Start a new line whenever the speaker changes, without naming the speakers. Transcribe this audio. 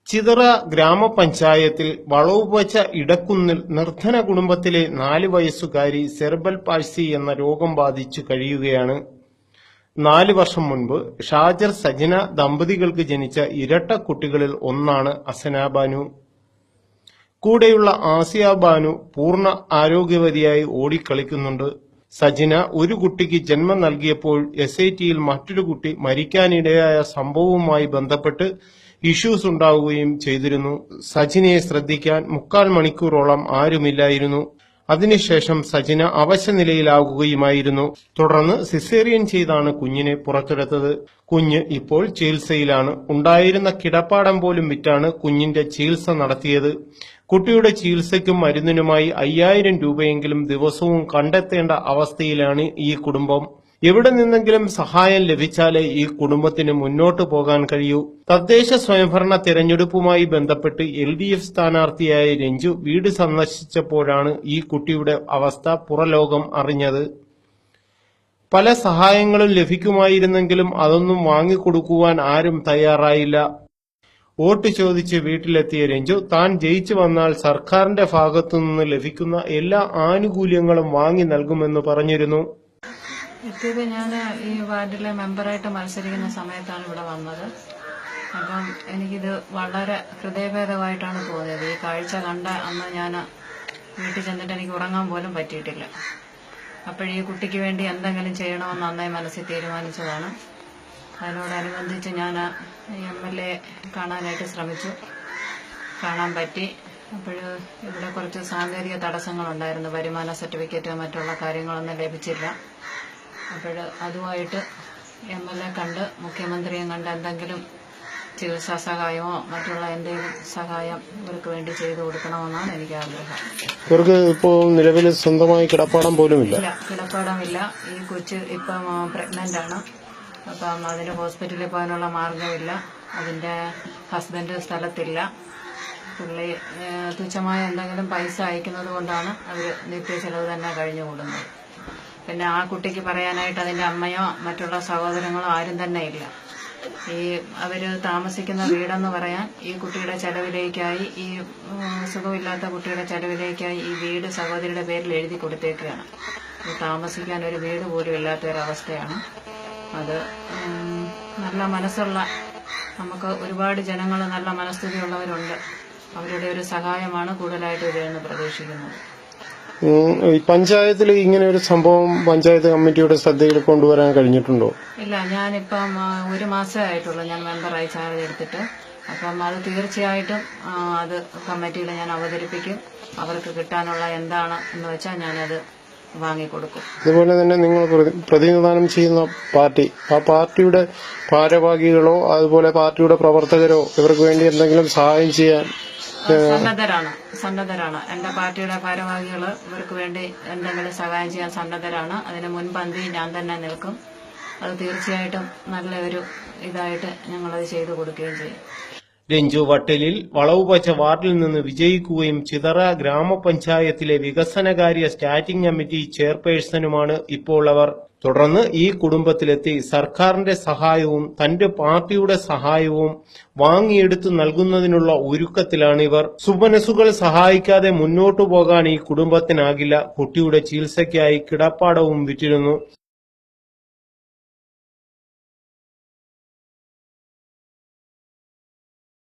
ചിതറ ഗ്രാമപഞ്ചായത്തിൽ വളവുവച്ച ഇടക്കുന്നിൽ നിർധന കുടുംബത്തിലെ 4 വയസ്സുകാരി സെർബൽ പാൾസി എന്ന രോഗം ബാധിച്ചു കഴിയുകയാണ്. 4 വർഷം മുൻപ് ഷാജർ സജന ദമ്പതികൾക്ക് ജനിച്ച ഇരട്ട കുട്ടികളിൽ ഒന്നാണ് അസന ബാനു. കൂടെയുള്ള ആസിയ ബാനു പൂർണ്ണ ആരോഗ്യവതിയായി ഓടിക്കളിക്കുന്നുണ്ട്. സജിന ഒരു കുട്ടിക്ക് ജന്മം നൽകിയപ്പോൾ SITയിൽ മറ്റൊരു കുട്ടി മരിക്കാനിടയായ സംഭവവുമായി ബന്ധപ്പെട്ട് ഇഷ്യൂസ് ഉണ്ടാവുകയും ചെയ്തിരുന്നു. സജിനയെ ശ്രദ്ധിക്കാൻ 3/4 മണിക്കൂറോളം ആരുമില്ലായിരുന്നു. അതിനുശേഷം സജിന അവശനിലയിലാകുകയുമായിരുന്നു. തുടർന്ന് സിസേറിയൻ ചെയ്താണ് കുഞ്ഞിനെ പുറത്തെടുത്തത്. കുഞ്ഞ് ഇപ്പോൾ ചികിത്സയിലാണ്. ഉണ്ടായിരുന്ന കിടപ്പാടം പോലും വിറ്റാണ് കുഞ്ഞിന്റെ ചികിത്സ നടത്തിയത്. കുട്ടിയുടെ ചികിത്സയ്ക്കും മരുന്നിനുമായി 5000 രൂപയെങ്കിലും ദിവസവും കണ്ടെത്തേണ്ട അവസ്ഥയിലാണ് ഈ കുടുംബം. എവിടെ നിന്നെങ്കിലും സഹായം ലഭിച്ചാലേ ഈ കുടുംബത്തിന് മുന്നോട്ടു പോകാൻ കഴിയൂ. തദ്ദേശ സ്വയംഭരണ തെരഞ്ഞെടുപ്പുമായി ബന്ധപ്പെട്ട് LDF സ്ഥാനാർത്ഥിയായ രഞ്ജു വീട് സന്ദർശിച്ചപ്പോഴാണ് ഈ കുട്ടിയുടെ അവസ്ഥ പുറലോകം അറിഞ്ഞത്. പല സഹായങ്ങളും ലഭിക്കുമായിരുന്നെങ്കിലും അതൊന്നും വാങ്ങിക്കൊടുക്കുവാൻ ആരും തയ്യാറായില്ല. വോട്ട് ചോദിച്ച് വീട്ടിലെത്തിയ രഞ്ജു താൻ ജയിച്ചു വന്നാൽ സർക്കാരിന്റെ ഭാഗത്തുനിന്ന് ലഭിക്കുന്ന എല്ലാ ആനുകൂല്യങ്ങളും വാങ്ങി നൽകുമെന്ന് പറഞ്ഞിരുന്നു.
എത്തിയത് ഞാൻ ഈ വാർഡിലെ മെമ്പറായിട്ട് മത്സരിക്കുന്ന സമയത്താണ് ഇവിടെ വന്നത്. അപ്പം എനിക്കിത് വളരെ ഹൃദയഭേദമായിട്ടാണ് തോന്നിയത്. ഈ കാഴ്ച കണ്ട അന്ന് ഞാൻ വീട്ടിൽ ചെന്നിട്ട് എനിക്ക് ഉറങ്ങാൻ പോലും പറ്റിയിട്ടില്ല. അപ്പോഴീ കുട്ടിക്ക് വേണ്ടി എന്തെങ്കിലും ചെയ്യണമെന്ന് നന്നായി മനസ്സിൽ തീരുമാനിച്ചതാണ്. അതിനോടനുബന്ധിച്ച് ഞാൻ MLA കാണാനായിട്ട് ശ്രമിച്ചു. കാണാൻ പറ്റി. അപ്പോൾ ഇവിടെ കുറച്ച് സാങ്കേതിക തടസ്സങ്ങളുണ്ടായിരുന്നു. വരുമാന സർട്ടിഫിക്കറ്റ് മറ്റുള്ള കാര്യങ്ങളൊന്നും ലഭിച്ചില്ല. അപ്പോൾ അതുമായിട്ട് MLA കണ്ട് മുഖ്യമന്ത്രിയെ കണ്ട് എന്തെങ്കിലും ചികിത്സാ സഹായമോ മറ്റുള്ള എന്തെങ്കിലും സഹായം ഇവർക്ക് വേണ്ടി ചെയ്തു കൊടുക്കണമെന്നാണ് എനിക്ക് ആഗ്രഹം.
ഇവർക്ക് ഇപ്പോൾ നിലവിൽ സ്വന്തമായി കിടപ്പാടം പോലും ഇല്ല.
കിടപ്പാടമില്ല. ഈ കൊച്ച് ഇപ്പം പ്രഗ്നന്റ് ആണ്. അപ്പം അതിന് ഹോസ്പിറ്റലിൽ പോകാനുള്ള മാർഗമില്ല. അതിന്റെ ഹസ്ബൻഡ് സ്ഥലത്തില്ല. പുള്ളി തുച്ഛമായ എന്തെങ്കിലും പൈസ അയക്കുന്നത് കൊണ്ടാണ് അവർ നിത്യ ചെലവ് തന്നെ കഴിഞ്ഞുകൂടുന്നത്. പിന്നെ ആ കുട്ടിക്ക് പറയാനായിട്ട് അതിന്റെ അമ്മയോ മറ്റുള്ള സഹോദരങ്ങളോ ആരും തന്നെ ഇല്ല. ഈ അവര് താമസിക്കുന്ന വീടെന്ന് പറയാൻ ഈ കുട്ടിയുടെ ചെലവിലേക്കായി, ഈ സുഖമില്ലാത്ത കുട്ടിയുടെ ചെലവിലേക്കായി ഈ വീട് സഹോദരിയുടെ പേരിൽ എഴുതി കൊടുത്തേക്കുകയാണ്. താമസിക്കാൻ ഒരു വീട് പോലും ഇല്ലാത്തൊരവസ്ഥയാണ്. അത് നല്ല മനസ്സുള്ള, നമുക്ക് ഒരുപാട് ജനങ്ങൾ നല്ല മനസ്ഥിതിയുള്ളവരുണ്ട്. അവരുടെ ഒരു സഹായമാണ് കൂടുതലായിട്ട് ഇതിൽ പ്രതീക്ഷിക്കുന്നത്.
പഞ്ചായത്തിൽ ഇങ്ങനെ ഒരു സംഭവം പഞ്ചായത്ത് കമ്മിറ്റിയുടെ ശ്രദ്ധയിൽ കൊണ്ടുവരാൻ കഴിഞ്ഞിട്ടുണ്ടോ?
ഇല്ല, ഞാനിപ്പം 1 മാസമേ ആയിട്ടുള്ളൂ ഞാൻ മെമ്പറായി ചാർജ് എടുത്തിട്ട്. അപ്പം അത് തീർച്ചയായിട്ടും അത് കമ്മിറ്റിയിൽ ഞാൻ അവതരിപ്പിക്കും. അവർക്ക് കിട്ടാനുള്ള എന്താണ് എന്ന് വെച്ചാൽ ഞാനത് വാങ്ങിക്കൊടുക്കും.
അതുപോലെ തന്നെ നിങ്ങൾ പ്രതിനിധാനം ചെയ്യുന്ന പാർട്ടി, ആ പാർട്ടിയുടെ ഭാരവാഹികളോ അതുപോലെ പാർട്ടിയുടെ പ്രവർത്തകരോ ഇവർക്ക് വേണ്ടി എന്തെങ്കിലും സഹായം ചെയ്യാൻ
സന്നദ്ധരാണ്. എന്റെ പാർട്ടിയുടെ ഭാരവാഹികൾ ഇവർക്ക് വേണ്ടി എന്തെങ്കിലും സഹായം ചെയ്യാൻ സന്നദ്ധരാണ്. അതിന് മുൻപന്തി ഞാൻ തന്നെ നിൽക്കും. അത് തീർച്ചയായിട്ടും നല്ല ഒരു ഇതായിട്ട് ഞങ്ങളത് ചെയ്തു കൊടുക്കുകയും ചെയ്യും.
രഞ്ജു വട്ടലിൽ വളവുവച്ച വാർഡിൽ നിന്ന് വിജയിക്കുകയും ചിതറ ഗ്രാമപഞ്ചായത്തിലെ വികസനകാര്യ സ്റ്റാൻഡിംഗ് കമ്മിറ്റി ചെയർപേഴ്സണുമാണ് ഇപ്പോൾ അവർ. തുടർന്ന് ഈ കുടുംബത്തിലെത്തി സർക്കാരിന്റെ സഹായവും തന്റെ പാർട്ടിയുടെ സഹായവും വാങ്ങിയെടുത്തു നൽകുന്നതിനുള്ള ഒരുക്കത്തിലാണ് ഇവർ. സുമനസുകൾ സഹായിക്കാതെ മുന്നോട്ടു പോകാൻ ഈ കുടുംബത്തിനാകില്ല. കുട്ടിയുടെ ചികിത്സയ്ക്കായി കിടപ്പാടവും വിറ്റിരുന്നു.